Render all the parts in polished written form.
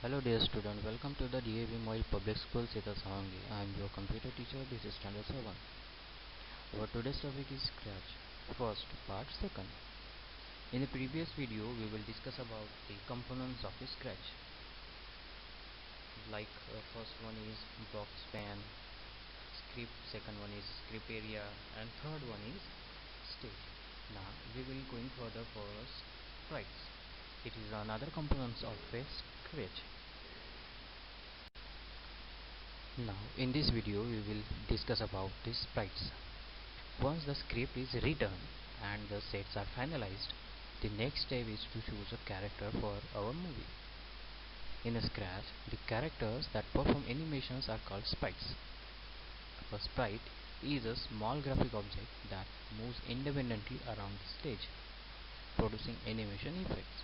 Hello dear student, welcome to the DAV Mobile Public School Sita Savangi. I am your computer teacher, this is standard 7. Our today's topic is Scratch. First, part second. In the previous video, we will discuss about the components of a Scratch. Like first one is box pan, script, second one is script area, and third one is stage. Now we will going further for sprites. It is another components of a Scratch. Now in this video we will discuss about the sprites. Once the script is written and the sets are finalized, the next step is to choose a character for our movie. In a Scratch, the characters that perform animations are called sprites. A sprite is a small graphic object that moves independently around the stage, producing animation effects.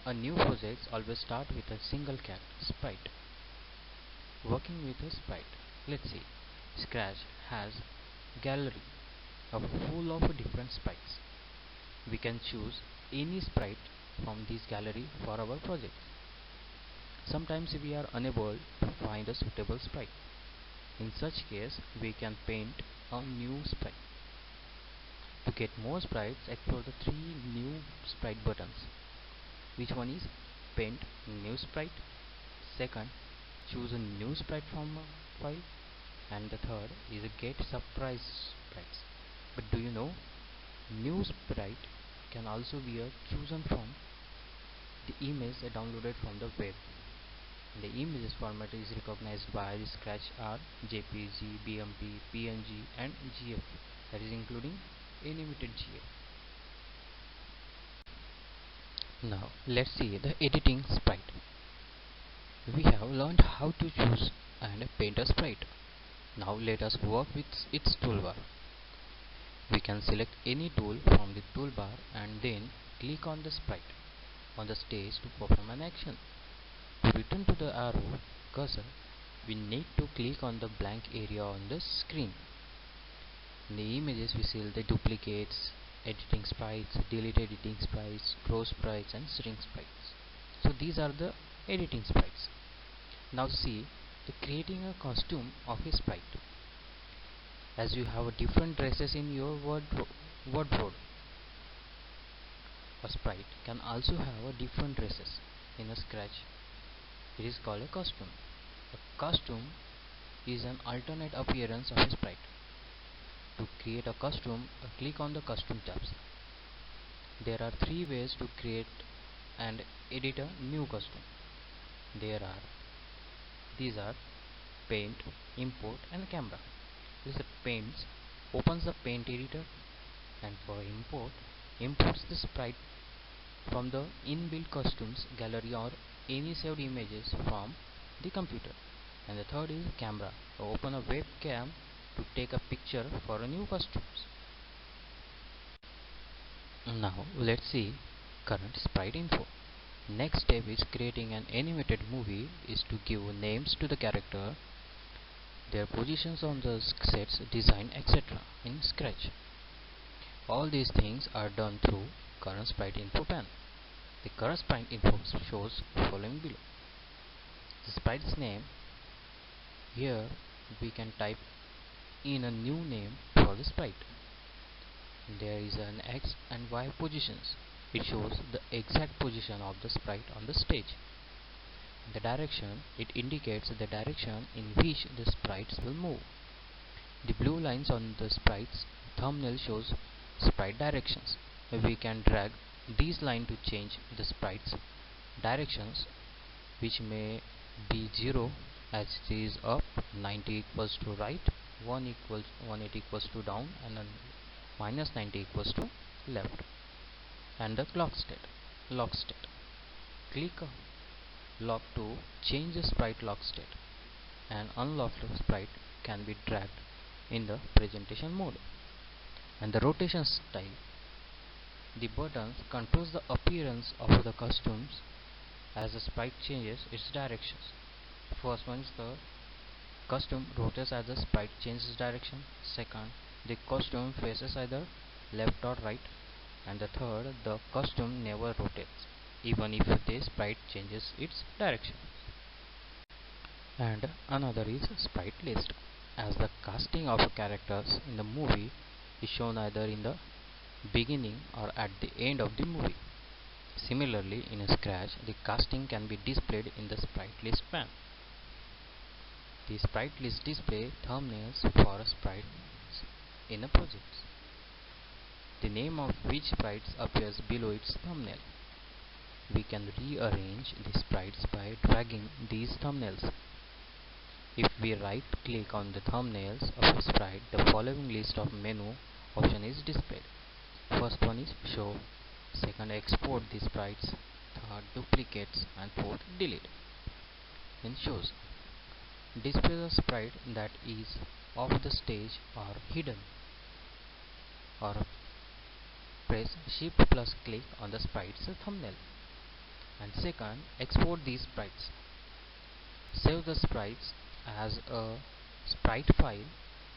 A new project always starts with a single sprite. Working with a sprite. Let's see. Scratch has gallery full of different sprites. We can choose any sprite from this gallery for our project. Sometimes we are unable to find a suitable sprite. In such case, we can paint a new sprite. To get more sprites, explore the 3 new sprite buttons. Which one is paint new sprite, second choose a new sprite from a file, and the third is a get surprise sprites. But do you know, new sprite can also be chosen from the image downloaded from the web. The images format is recognized by the Scratch are JPG, BMP, PNG and GF, that is including animated GF. Now let's see the editing sprite. We have learned how to choose and paint a sprite. Now let us work with its toolbar. We can select any tool from the toolbar and then click on the sprite on the stage to perform an action. To return to the arrow cursor, we need to click on the blank area on the screen. In the images we see the duplicates, editing sprites, delete editing sprites, draw sprites and shrink sprites. So these are the editing sprites. Now see the creating a costume of a sprite. As you have different dresses in your wardrobe, a sprite can also have a different dresses in a Scratch. It is called a costume. A costume is an alternate appearance of a sprite. To create a costume, click on the costume tabs. There are 3 ways to create and edit a new costume. These are paint, import and camera. This paints opens the paint editor, and for import imports the sprite from the inbuilt costumes gallery or any saved images from the computer. And the third is camera. Open a webcam to take a picture for a new costumes. Now let's see current sprite info. Next step is creating an animated movie is to give names to the character, their positions on the sets, design, etc. in Scratch. All these things are done through current sprite info pane. The current sprite info shows following below. The sprite's name. Here we can type in a new name for the sprite. There is an X and Y positions. It shows the exact position of the sprite on the stage. The direction, it indicates the direction in which the sprites will move. The blue lines on the sprite's thumbnail shows sprite directions. We can drag these lines to change the sprite's directions, which may be 0 as it is up, 90 equals to right, 180 equals to down, and then minus 90 equals to left. And the lock state. Click lock to change the sprite lock state, and unlocked sprite can be dragged in the presentation mode. And the rotation style. The buttons controls the appearance of the costumes as the sprite changes its directions. First one is the costume rotates as the sprite changes direction. Second, the costume faces either left or right. And the third, the costume never rotates. even if the sprite changes its direction. And another is Sprite List, as the casting of characters in the movie is shown either in the beginning or at the end of the movie. Similarly, in a Scratch, the casting can be displayed in the Sprite List pane. The Sprite List display thumbnails for sprites in a project, the name of which sprites appears below its thumbnail. We can rearrange the sprites by dragging these thumbnails. If we right click on the thumbnails of a sprite, the following list of menu option is displayed. First one is show, second export the sprites, third duplicates, and fourth delete. Then shows displays a sprite that is off the stage or hidden, or press shift plus click on the sprite's thumbnail. And second, export these sprites. Save the sprites as a sprite file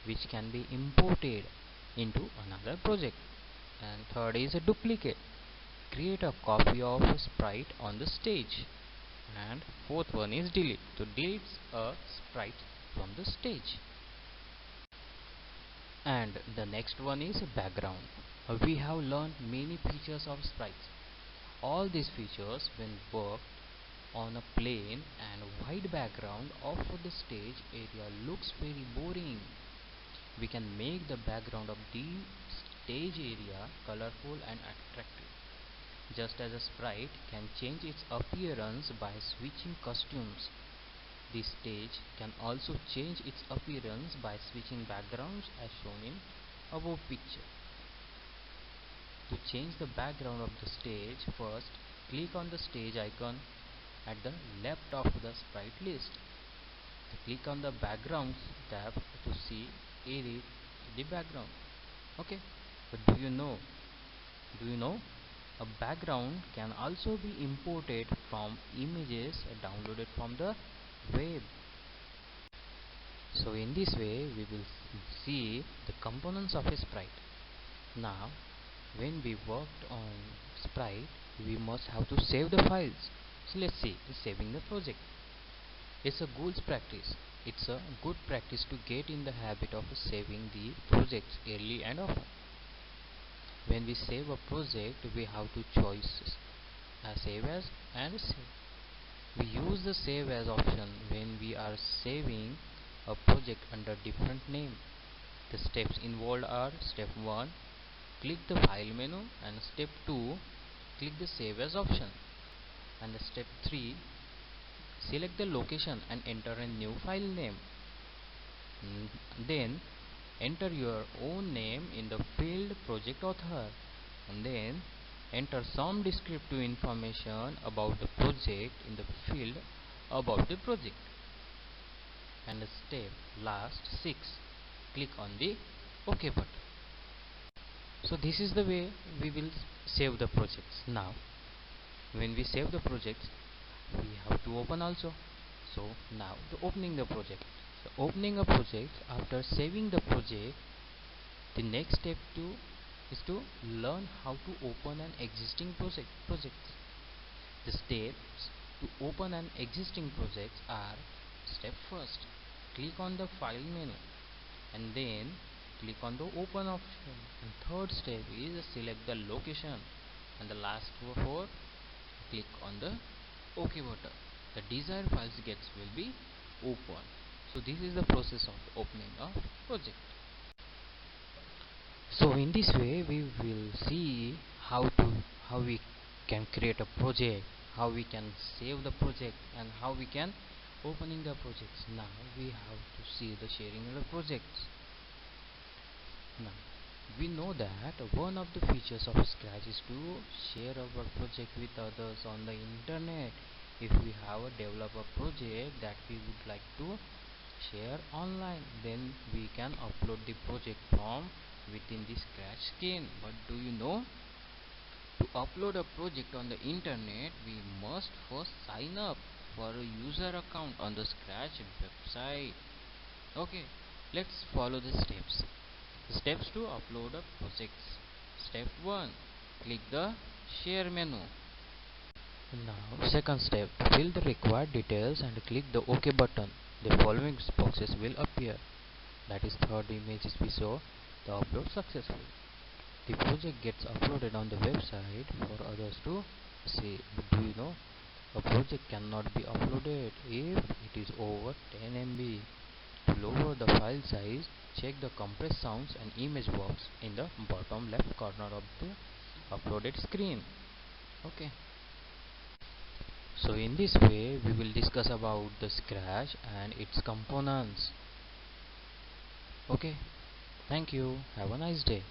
which can be imported into another project. And third is a duplicate. Create a copy of a sprite on the stage. And fourth one is delete. To delete a sprite from the stage. And the next one is background. We have learned many features of sprites. All these features, when worked on a plain and white background of the stage area, looks very boring. We can make the background of the stage area colorful and attractive. Just as a sprite can change its appearance by switching costumes, the stage can also change its appearance by switching backgrounds as shown in above picture. To change the background of the stage, first click on the stage icon at the left of the sprite list. Click on the backgrounds tab to see edit the background. Okay, but do you know a background can also be imported from images downloaded from the web. So in this way we will see the components of a sprite. Now when we worked on sprite, we must have to save the files. So let's see saving the project. It's a good practice. It's a good practice to get in the habit of saving the projects early and often. When we save a project, we have two choices: save as and save. We use the save as option when we are saving a project under different name. The steps involved are: step 1, click the file menu, and step 2, click the save as option, and the step 3, select the location and enter a new file name. Then enter your own name in the field project author, and then enter some descriptive information about the project in the field about the project. And the step last 6, click on the OK button. So this is the way we will save the projects. Now when we save the projects, we have to open also. So now the opening the project. So opening a project after saving the project, the next step is to learn how to open an existing project. The steps to open an existing project are: step first, click on the file menu, and then click on the open option. And third step is select the location, and the last 4, click on the OK button. The desired files will be open. So this is the process of opening a project. So in this way we will see how we can create a project, how we can save the project, and how we can opening the projects. Now we have to see the sharing of the projects. Now we know that one of the features of Scratch is to share our project with others on the internet. If we have a developer project that we would like to share online, then we can upload the project from within the Scratch skin. But do you know, to upload a project on the internet, we must first sign up for a user account on the Scratch website. Okay, let's follow the steps. The steps to upload a project. Step 1, click the share menu. Now, second step, fill the required details and click the OK button. The following boxes will appear. That is, third image is we saw the upload successful. The project gets uploaded on the website for others to see. But do you know, a project cannot be uploaded if it is over 10 MB. To lower the file size, check the compress sounds and image box in the bottom left corner of the uploaded screen. Okay. So in this way we will discuss about the Scratch and its components. Okay. Thank you. Have a nice day.